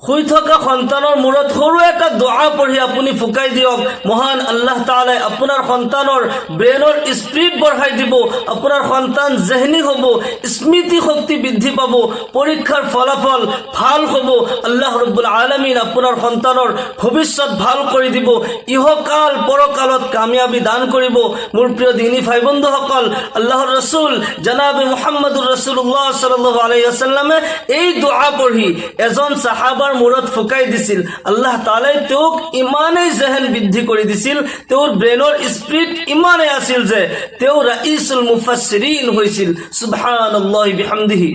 শুই থকা সন্তানৰ মূৰত সৰু এটা দোৱা পঢ়ি আপুনি ফুকাই দিয়ক। মহান আল্লাহ তাআলাই আপোনাৰ সন্তানৰ ব্ৰেইনৰ স্পিড বঢ়াই দিব। আপোনাৰ সন্তান জেহনী হ'ব, স্মৃতি শক্তি বৃদ্ধি পাব, পৰীক্ষাৰ ফলাফল ভাল হ'ব। আল্লাহ ৰব্বুল আলামিন আপোনাৰ সন্তানৰ ভৱিষ্যত ভাল কৰি দিব, ইহকাল পৰকালত কামিয়াবি দান কৰিব। মোৰ প্ৰিয় দিনী ভাই বন্ধুসকল, আল্লাহৰ ৰসুল জনাবে মুহাম্মদুৰ ৰাসূলুল্লাহ সাল্লাল্লাহু আলাইহি ওয়াসাল্লামে এই দোৱা পঢ়ি এজন সাহাবাৰ মূৰত ফুকাই দিছিল। আল্লাহ তাআলাই তেওঁক ইমানেই জেহেন বৃদ্ধি কৰি দিছিল, তেওঁৰ ব্ৰেইনৰ স্পিড ইমানেই আছিল যে তেওঁ ৰাইছুল মুফাssiৰিন হৈছিল। সুবহানাল্লাহি বিহামদিহি।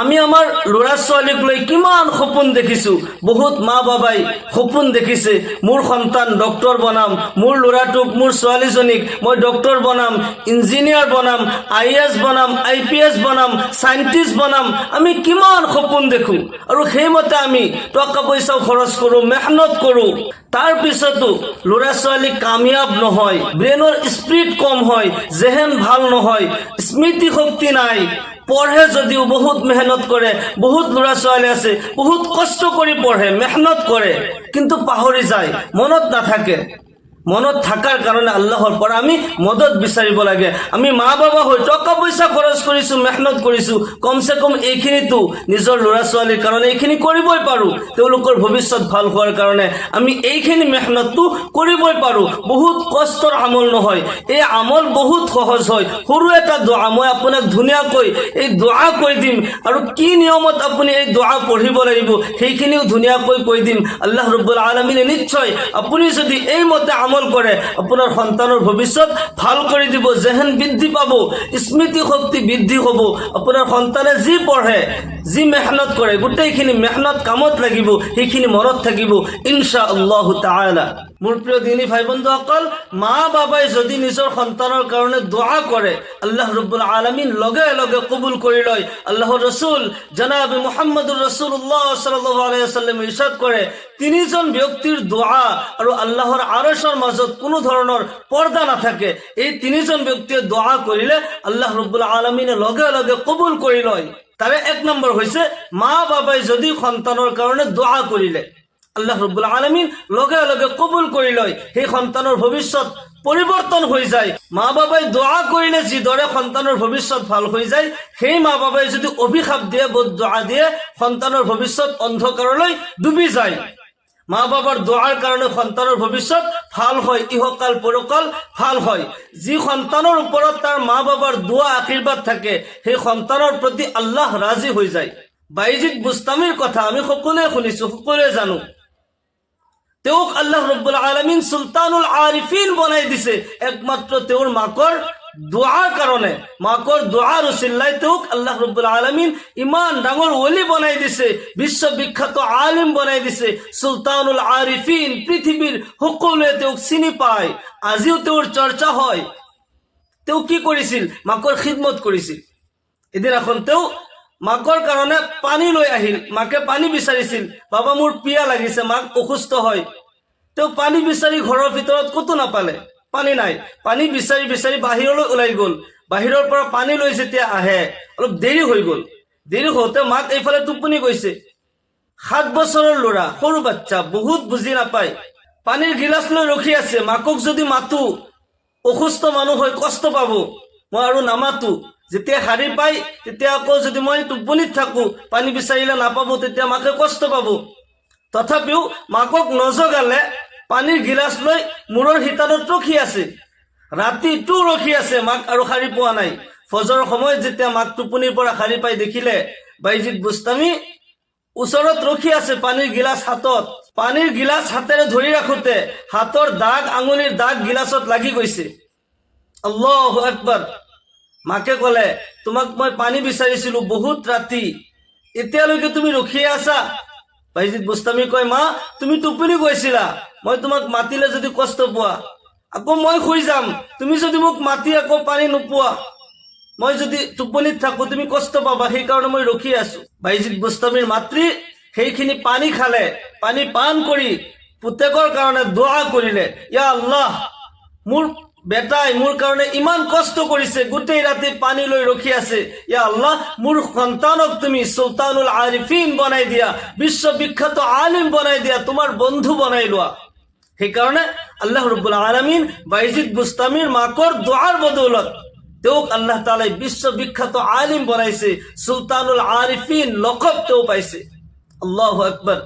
আমি আমাৰ ল'ৰা ছোৱালীক লৈ কিমান সপোন দেখিছোঁ। বহুত মা বাবাই সপোন দেখিছে, মোৰ সন্তান ডক্টৰ বনাম, মোৰ ল'ৰাটোক, মোৰ ছোৱালীজনীক মই ডক্টৰ বনাম, ইঞ্জিনিয়াৰ বনাম, IAS বনাম, IPS বনাম, চাইণ্টিষ্ট বনাম। আমি কিমান সপোন দেখোঁ আৰু সেইমতে আমি টকা পইচাও খৰচ কৰোঁ, মেহনত কৰোঁ। তাৰ পিছতো ল'ৰা ছোৱালী কামিয়াব নহয়, ব্ৰেইনৰ স্পিড কম হয়, জেহেন ভাল নহয়, স্মৃতি শক্তি নাই। পঢ়ে যদিও বহুত মেহনত কৰে, বহুত ল'ৰা ছোৱালী আছে বহুত কষ্ট কৰি পঢ়ে, মেহনত কৰে, কিন্তু পাহৰি যায়, মনত নাথাকে। মনত থাকাৰ কাৰণে আল্লাহৰ পৰা আমি মদত বিচাৰিব লাগে। আমি মা বাবা হৈ টকা পইচা খৰচ কৰিছোঁ, মেহনত কৰিছোঁ, কমচে কম এইখিনিতো নিজৰ ল'ৰা ছোৱালীৰ কাৰণে এইখিনি কৰিবই পাৰোঁ। তেওঁলোকৰ ভৱিষ্যত ভাল হোৱাৰ কাৰণে আমি এইখিনি মেহনতটো কৰিবই পাৰোঁ। বহুত কষ্টৰ আমল নহয়, এই আমল বহুত সহজ হয়। সৰু এটা দোৱা মই আপোনাক ধুনীয়াকৈ এই দোৱা কৈ দিম, আৰু কি নিয়মত আপুনি এই দোৱা পঢ়িব লাগিব সেইখিনিও ধুনীয়াকৈ কৈ দিম। আল্লাহ ৰব্বুল আলামিনে নিশ্চয় আপুনি যদি এইমতে আমল কৰে আপোনাৰ সন্তানৰ ভৱিষ্যত ভাল কৰি দিব, জেহেন বৃদ্ধি পাব, স্মৃতি শক্তি বৃদ্ধি হ'ব। আপোনাৰ সন্তানে যি পঢ়ে, যি মেহনত কৰে, গোটেইখিনি মেহনত কামত লাগিব, সেইখিনি মনত থাকিব ইনশাআল্লাহ তাআলা। মোৰ প্ৰিয় দিনী ভাই বন্ধুসকল, মা বাবাই যদি নিজৰ সন্তানৰ কাৰণে দোৱা কৰে আল্লাহ ৰব্বুল আলামিন লগে লগে কবুল কৰি লয়। আল্লাহৰ ৰসুল জনাবে মুহাম্মদুৰ ৰাসূলুল্লাহ সাল্লাল্লাহু আলাইহি ওয়াসাল্লাম ইৰশাদ কৰে, তিনিজন ব্যক্তিৰ দোৱা আৰু আল্লাহৰ আৰশৰ মাজত কোনো ধৰণৰ পৰ্দা নাথাকে। এই তিনিজন ব্যক্তিয়ে দোৱা কৰিলে আল্লাহ ৰব্বুল আলামিনে লগে লগে কবুল কৰি লয়। তাৰে এক নম্বৰ হৈছে মা বাবাই যদি সন্তানৰ কাৰণে দোৱা কৰিলে আল্লাহ ৰব্বুল আলামিন লগে লগে কবুল কৰি লয়, সেই সন্তানৰ ভৱিষ্যত পৰিৱৰ্তন হৈ যায়। মা বাবাই দোৱা কৰিলে যিদৰে সন্তানৰ ভৱিষ্যত ভাল হৈ যায়, সেই মা বাবাই যদি অভিশাপ দিয়ে, বদদুআ দিয়ে, সন্তানৰ ভৱিষ্যত অন্ধকাৰলৈ ডুবি যায়। মা বাবাৰ দোৱাৰ কাৰণে সন্তানৰ ভৱিষ্যত ভাল হয়, ইহকাল পৰকাল ভাল হয়। যি সন্তানৰ ওপৰত তাৰ মা বাবাৰ দোৱা আশীৰ্বাদ থাকে, সেই সন্তানৰ প্ৰতি আল্লাহ ৰাজি হৈ যায়। বাইজিদ বুস্তামীৰ কথা আমি সকলোৱে শুনিছোঁ, সকলোৱে জানো। তেওঁক আল্লাহ ৰব্বুল আলামিন সুলতানুল আৰিফিন বনাই দিছে একমাত্ৰ তেওঁৰ মাকৰ দোৱাৰ কাৰণে। মাকৰ দোৱাৰ উচিলাই তেওঁক আল্লাহ ৰব্বুল আলামিন ইমান ডাঙৰ ওলি বনাই দিছে, বিশ্ববিখ্যাত আলিম বনাই দিছে, সুলতানুল আৰিফিন। পৃথিৱীৰ সকলোৱে তেওঁক চিনি পায়, আজিও তেওঁৰ চৰ্চা হয়। তেওঁ কি কৰিছিল? মাকৰ খিদমত কৰিছিল। এদিনাখন তেওঁ মাকৰ কাৰণে পানী লৈ আহিল, মাকে পানী বিচাৰিছিল, বাবা মোৰ পিয়া লাগিছে, মাক অসুস্থ হয়। তেওঁ পানী বিচাৰি ঘৰৰ ভিতৰত ক'তো নাপালে, পানী নাই। পানী বিচাৰি বিচাৰি বাহিৰলৈ ওলাই গ'ল। বাহিৰৰ পৰা পানী লৈ যেতিয়া আহে অলপ দেৰি হৈ গ'ল। দেৰি হওঁতে মাক এইফালে টোপনি গৈছে। 7 বছৰৰ ল'ৰা, সৰু বাচ্চা, বহুত বুজি নাপায়, পানীৰ গিলাচ লৈ ৰখি আছে। মাকক যদি মাতো, অসুস্থ মানুহ হৈ কষ্ট পাব, মই আৰু নামাতো। যেতিয়া শাৰী পাই তেতিয়া আকৌ যদি মই টোপনিত থাকো, পানী বিচাৰিলে নাপাব, তেতিয়া মাকে কষ্ট পাব। তথাপিও মাকক নজগালে পানীৰ গিলাচ লৈ মূৰৰ হিতানত ৰখি আছে। ৰাতিটো ৰখি আছে, মাক আৰু শাৰী পোৱা নাই। ফজৰৰ সময়ত যেতিয়া মাক টোপনিৰ পৰা শাৰী পাই দেখিলে, বাইজিদ বুস্তামী ওচৰত ৰখি আছে, পানীৰ গিলাচ হাতত। পানীৰ গিলাচ হাতেৰে ধৰি ৰাখোতে হাতৰ দাগ, আঙুলিৰ দাগ গিলাচত লাগি গৈছে। আল্লাহু আকবাৰ। মাকে ক'লে, তোমাক মই পানী বিচাৰিছিলো বহুত ৰাতি, এতিয়ালৈকে তুমি ৰখিয়ে আছা? বাইজিদ বুস্তামী কয়, মা তুমি টোপনি গৈছিলা, মই তোমাক মাতিলে যদি কষ্ট পোৱা, আকৌ মই শুই যাম। তুমি যদি মোক মাতি আকৌ পানী নোপোৱা, মই যদি টোপনিত থাকো, তুমি কষ্ট পাবা, সেইকাৰণে মই ৰখি আছো। বাইজিদ বুস্তামীৰ মাতৃ সেইখিনি পানী খালে, পানী পান কৰি পুতেকৰ কাৰণে দোৱা কৰিলে, ইয়া আল্লাহ, মোৰ বেটাই মোৰ কাৰণে ইমান কষ্ট কৰিছে, গোটেই ৰাতি পানী লৈ ৰখি আছে, ইয়া আল্লাহ মোৰ সন্তানক তুমি সুলতানুল আৰিফিন বনাই দিয়া, বিশ্ববিখ্যাত আলিম বনাই দিয়া, তোমাৰ বন্ধু বনাই লোৱা। সেইকাৰণে আল্লাহ ৰাব্বুল আলামিন বাইজিদ বুস্তামিৰ মাকৰ দুৱাৰ বদৌলত তেওঁক আল্লাহ তাআলাই বিশ্ববিখ্যাত আলিম বনাইছে, সুলতানুল আৰিফিন লকব তেওঁ পাইছে। আল্লাহু আকবাৰ।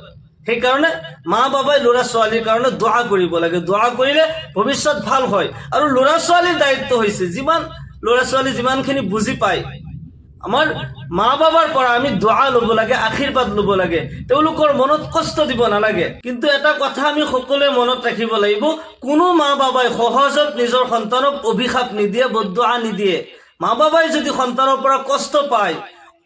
সেইকাৰণে মা বাবাই ল'ৰা ছোৱালীৰ কাৰণে দোৱা কৰিব লাগে। দোৱা কৰিলে ভৱিষ্যত ভাল হয়। আৰু ল'ৰা ছোৱালীৰ দায়িত্ব হৈছে যিমান ল'ৰা ছোৱালী যিমানখিনি বুজি পায়, আমাৰ মা বাবাৰ পৰা আমি দোৱা ল'ব লাগে, আশীৰ্বাদ ল'ব লাগে, তেওঁলোকৰ মনত কষ্ট দিব নালাগে। কিন্তু এটা কথা আমি সকলোৱে মনত ৰাখিব লাগিব, কোনো মা বাবাই সহজত নিজৰ সন্তানক অভিশাপ নিদিয়ে, বদদুআ নিদিয়ে। মা বাবাই যদি সন্তানৰ পৰা কষ্ট পায়,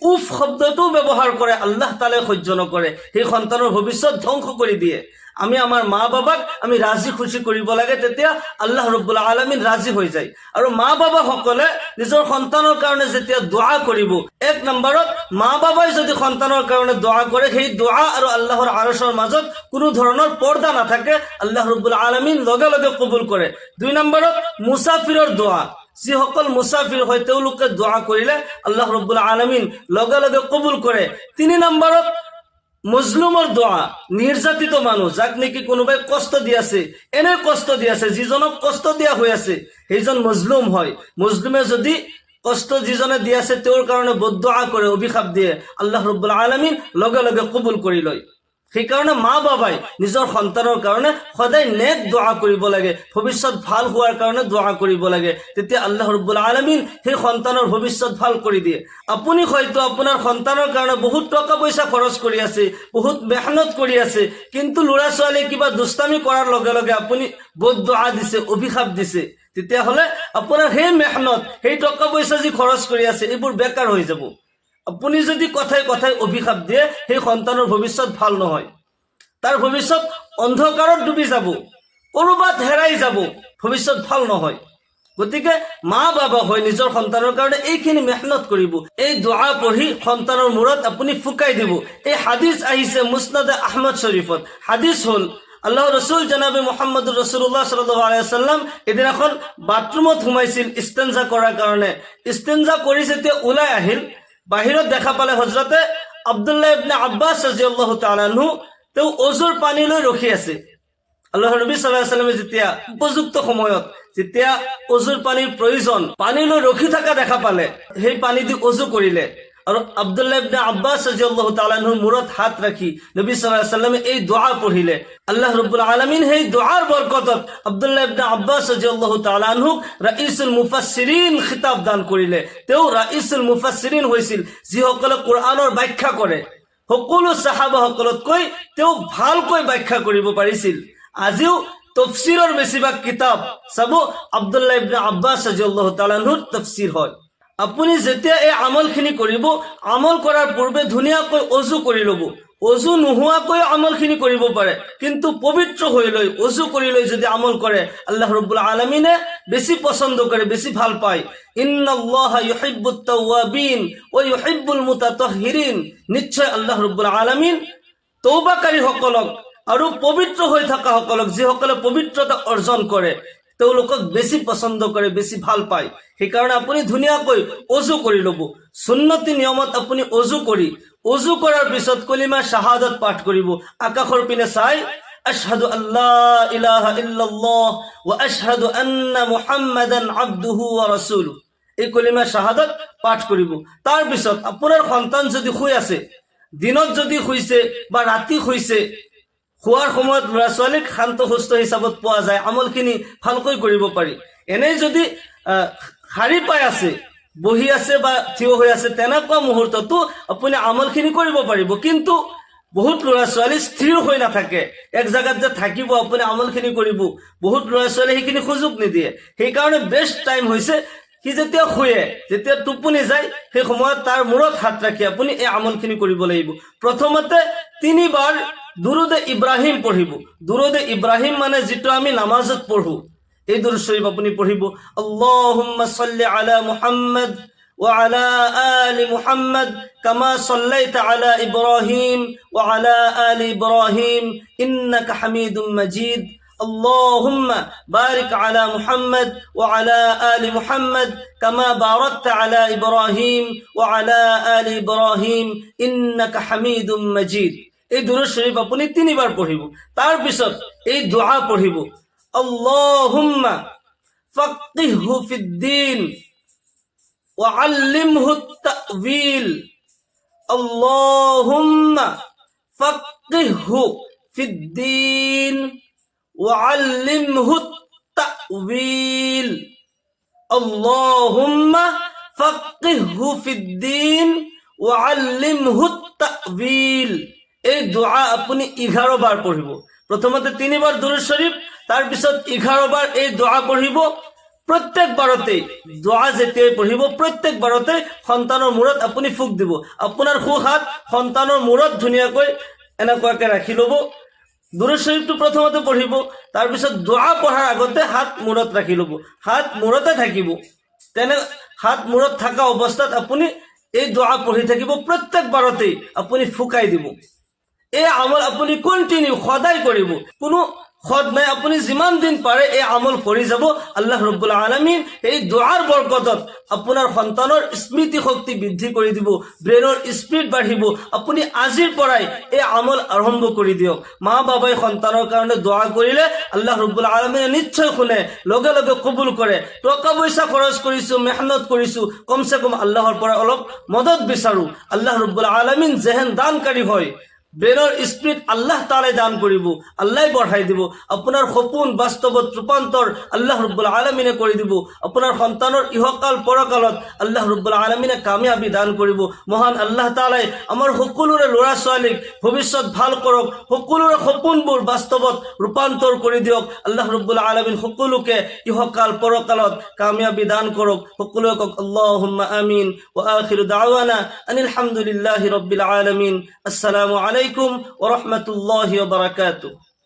উফ শব্দটো ব্যৱহাৰ কৰে, আল্লাহ তাআলাই সহ্য নকৰে, সেই সন্তানৰ ভৱিষ্যত ধ্বংস কৰি দিয়ে। আমি আমাৰ মা বাবাক আমি ৰাজি খুশি কৰিব লাগে, তেতিয়া আল্লাহ ৰাব্বুল আলামিন ৰাজি হৈ যায়। আৰু মা বাবাসকলে নিজৰ সন্তানৰ কাৰণে যেতিয়া দোৱা কৰিব, এক নম্বৰত মা বাবাই যদি সন্তানৰ কাৰণে দোৱা কৰে, সেই দোৱা আৰু আল্লাহৰ আৰশৰ মাজত কোনো ধৰণৰ পৰ্দা নাথাকে, আল্লাহ ৰাব্বুল আলামিন লগে লগে কবুল কৰে। দুই নম্বৰত মুছাফিৰৰ দোৱা, যিসকল মুছাফিৰ হয় তেওঁলোকে দোৱা কৰিলে আল্লাহ ৰাব্বুল আলামিন লগে লগে কবুল কৰে। তিনি নম্বৰত মজলুমৰ দোৱা, নিৰ্যাতিত মানুহ, যাক নেকি কোনোবাই কষ্ট দি আছে, এনে কষ্ট দি আছে, যিজনক কষ্ট দিয়া হৈ আছে সেইজন মজলুম হয়। মজলুমে যদি কষ্ট যিজনে দি আছে তেওঁৰ কাৰণে বদদুআ কৰে, অভিশাপ দিয়ে, আল্লাহ ৰাব্বুল আলামিন লগে লগে কবুল কৰি লয়। সেইকাৰণে মা বাবাই নিজৰ সন্তানৰ কাৰণে সদায় নেক দোৱা কৰিব লাগে, ভৱিষ্যত ভাল হোৱাৰ কাৰণে দোৱা কৰিব লাগে, তেতিয়া আল্লাহ ৰাব্বুল আলামিন সেই সন্তানৰ ভৱিষ্যত ভাল কৰি দিয়ে। আপুনি হয়তো আপোনাৰ সন্তানৰ কাৰণে বহুত টকা পইচা খৰচ কৰি আছে, বহুত মেহনত কৰি আছে, কিন্তু ল'ৰা ছোৱালীয়ে কিবা দুষ্টামি কৰাৰ লগে লগে আপুনি বদদুআ দিছে, অভিশাপ দিছে, তেতিয়াহ'লে আপোনাৰ সেই মেহনত, সেই টকা পইচা যি খৰচ কৰি আছে এইবোৰ বেকাৰ হৈ যাব। আপুনি যদি কথাই কথাই অভিশাপ দিয়ে, সেই সন্তানৰ ভৱিষ্যত ভাল নহয়, তাৰ ভৱিষ্যত অন্ধকাৰত ডুবি যাব, ক'ৰবাত হেৰাই যাব, ভৱিষ্যত ভাল নহয়। গতিকে মা বাবা হয় নিজৰ সন্তানৰ কাৰণে এইখিনি মেহনত কৰিব, এই দোৱা পঢ়ি সন্তানৰ মূৰত আপুনি ফুকাই দিব। এই হাদিছ আহিছে মুছনাদে আহমদ শৰীফত। হাদিছ হ'ল আল্লাহ ৰসুল জনাবে মুহাম্মদুৰ ৰাসূলুল্লাহ সাল্লাল্লাহু আলাইহি ওয়াসাল্লাম এদিনাখন বাথৰুমত সোমাইছিল ইস্তেঞ্জা কৰাৰ কাৰণে। ইস্তেঞ্জা কৰি যেতিয়া ওলাই আহিল, বাহিৰত দেখা পালে হযৰতে আব্দুল্লাহ ইবনে আব্বাস ৰাদিয়াল্লাহু তাআলা আনহু তেওঁ অজুৰ পানী লৈ ৰখি আছে। আল্লাহৰ নবী সাল্লাল্লাহু আলাইহি ওয়াসাল্লামে যেতিয়া উপযুক্ত সময়ত যেতিয়া অজুৰ পানীৰ প্ৰয়োজন, পানী লৈ ৰখি থকা দেখা পালে, সেই পানী দি অজু কৰিলে। আৰু আব্দুল্লাহ ইবনে আব্বাস রাদিয়াল্লাহু তাআলা আনহুর মুরত হাত রাখি নবী সাল্লাল্লাহু আলাইহি ওয়াসাল্লাম এই দোয়া পড়িলে। আল্লাহ রাব্বুল আলামিন এই দোয়ার বরকতত আব্দুল্লাহ ইবনে আব্বাস রাদিয়াল্লাহু তাআলা আনহু রাইসুল মুফাসসিরিন খিতাব দান করিলে। তেও রাইসুল মুফাসসিরিন হইছিল যিসকলে কোৰআনৰ ব্যাখ্যা কৰে। সকলো সাহাবাসকলতকৈ তেও ভালকৈ ব্যাখ্যা কৰিব পাৰিছিল। আজিও তফসিৰৰ বেছিভাগ কিতাপ চাব আব্দুল্লাহ ইবনে আব্বাস ৰাদিয়াল্লাহু তাআলা আনহুৰ তফসিৰ হয়। আপুনি যেতিয়া এই আমলখিনি কৰিব, আমল কৰাৰ পূৰ্বে ধুনীয়াকৈ অজু কৰি ল'ব। অজু নোহোৱাকৈ আমলখিনি কৰিব পাৰে, কিন্তু পবিত্ৰ হৈ লৈ অজু কৰি লৈ যদি আমল কৰে, আল্লাহ ৰাব্বুল আলামিনে বেছি পছন্দ কৰে, বেছি ভাল পায়। ইন্নাল্লাহা ইউহিব্বুত তাওয়াবিন ওয়া ইউহিব্বুল মুতাতাহহিৰিন। নিশ্চয় আল্লাহ ৰাব্বুল আলামিন তওবাকাৰীসকলক আৰু পবিত্ৰ হৈ থকা সকলক, যিসকলে পবিত্ৰতা অৰ্জন কৰে, তেওঁলোকক বেছি পছন্দ কৰে, বেছি ভাল পায়। সেইকাৰণে আপুনি ধুনীয়াকৈ অজু কৰি ল'ব। সুন্নতি নিয়মত আপুনি অজু কৰি, অজু কৰাৰ পিছত কলিমা শাহাদাত পাঠ কৰিব। আকাশৰ পিনে চাই আশহাদু আল্লা ইলাহা ইল্লাল্লাহ ওয়া আশহাদু আন্না মুহাম্মাদান আবদুহু ওয়া রাসূলুহু, এই কলিমা শাহাদাত পাঠ কৰিব। তাৰ পিছত আপোনাৰ সন্তান যদি শুই আছে, দিনত যদি শুইছে বা ৰাতি শুইছে, খোৱাৰ সময়ত ল'ৰা ছোৱালীক শান্ত সুস্থ হিচাপত পোৱা যায়, আমলখিনি ভালকৈ কৰিব পাৰি। এনেই যদি শাৰী পাই আছে, বহি আছে বা থিয় হৈ আছে, তেনেকুৱা মুহূৰ্ততো আপুনি আমলখিনি কৰিব পাৰিব। কিন্তু বহুত ল'ৰা ছোৱালী স্থিৰ হৈ নাথাকে, এক জাগাত যে থাকিব আপুনি আমলখিনি কৰিব, বহুত ল'ৰা ছোৱালী সেইখিনি সুযোগ নিদিয়ে। সেইকাৰণে বেষ্ট টাইম হৈছে সি যেতিয়া শুয়ে, যেতিয়া টোপনি যায়, সেই সময়ত তাৰ মূৰত হাত ৰাখি আপুনি এই আমলখিনি কৰিব লাগিব। প্ৰথমতে 3 বাৰ দুৰুদ ইব্ৰাহিম পঢ়িব। দুৰুদ ইব্ৰাহিম মানে যেটো আমি নামাজত পঢ়ো, এই দুৰুদ শরীফ আপুনি পঢ়িব। আল্লাহুম্মা সাল্লি আলা মুহাম্মাদ ওয়া আলা আলি মুহাম্মাদ কামা সাল্লাইতা আলা ইব্রাহিম ওয়া আলা আলি ইব্রাহিম ইন্নাকা হামিদুম মাজিদ। اللهم بارك على محمد وعلى آل محمد كما باركت على إبراهيم وعلى آل إبراهيم إنك حميد مجيد। এই দুরূদ শরীফ আপনি 3 বার পড়িব। তার পিছত এই দোয়া পড়িব, আল্লাহুম্মা ফাক্কিহহু ফিদ্দীন ওয়া আল্লিমহু আত-তা'ওয়িল। আল্লাহুম্মা ফাক্কিহহু ফিদ্দীন ওয়া আল্লিমহু আত-তা'ওয়িল। আল্লাহুম্মা ফাক্কিহহু ফিদ্দীন ওয়া আল্লিমহু আত-তা'ওয়িল। এই দোয়া আপনি 11 বার পড়িব। প্রথমতে 3 বার দুরূদ শরীফ, তার পিছত 11 বার এই দোয়া পঢ়িব। প্রত্যেক বাৰতে দোয়া যেতিয়াই পঢ়িব, প্ৰত্যেক বাৰতে সন্তানৰ মূৰত আপুনি ফুক দিব। আপোনাৰ সোঁ হাত সন্তানৰ মূৰত ধুনীয়াকৈ এনেকুৱাকৈ ৰাখি ল'ব। দুৰূদ শৰীফটো প্ৰথমতে পঢ়িব, তাৰ পিছত দোয়া পঢ়াৰ আগতে হাত মূৰত ৰাখি ল'ব। হাত মূৰতে থাকিব। তেনে হাত মূৰত থকা অৱস্থাত আপুনি এই দোয়া পঢ়ি থাকিব। প্ৰত্যেক বাৰতে আপুনি ফুকাই দিব। এই আমল আপুনি কন্টিনিউ সদায় কৰিব, কোনো খদ নাই। আপুনি যিমান দিন পাৰে এই আমল কৰি যাব। আল্লাহ ৰব্বুল আলামিন এই দোৱাৰ বৰকতত আপোনাৰ সন্তানৰ স্মৃতি শক্তি বৃদ্ধি কৰি দিব, ব্ৰেইনৰ স্পীড বাঢ়িব। আপুনি আজিৰ পৰাই এই আমল আৰম্ভ কৰি দিয়ক। মা বাবাই সন্তানৰ কাৰণে দোৱা কৰিলে আল্লাহ ৰব্বুল আলামিনে নিশ্চয় শুনে, লগে লগে কবুল কৰে। টকা পইচা খৰচ কৰিছোঁ, মেহনত কৰিছোঁ, কমচে কম আল্লাহৰ পৰা অলপ মদত বিচাৰোঁ। আল্লাহ ৰব্বুল আলামিন যেহেন দানকাৰী হয়, ব্ৰেইনৰ স্পীড আল্লাহ তাআলাই দান কৰিব, আল্লাহ বঢ়াই দিব। আপোনাৰ সপোন বাস্তৱত ৰূপান্তৰ আল্লাহ ৰব্বুল আলামিনে কৰি দিব। আপোনাৰ সন্তানৰ ইহকাল পৰকালত আল্লাহ ৰব্বুল আলামিনে কামিয়াবি দান কৰিব। মহান আল্লাহ তাআলাই আমাৰ সকলোৰে ল'ৰা ছোৱালীক ভৱিষ্যত ভাল কৰক, সকলোৰে সপোনবোৰ বাস্তৱত ৰূপান্তৰ কৰি দিয়ক। আল্লাহ ৰব্বুল আলামিন সকলোকে ইহকাল পৰকালত কামিয়াবি দান কৰক। সকলোৱে কওক আল্লাহুম্মা আমিন। ওয়া আখিৰু দাওয়ানা আনিল হামদুলিল্লাহি ৰাব্বিল আলামিন। আসসালামু আলাইকুম ওয়া ৰাহমাতুল্লাহি ওয়া বাৰাকাতুহু।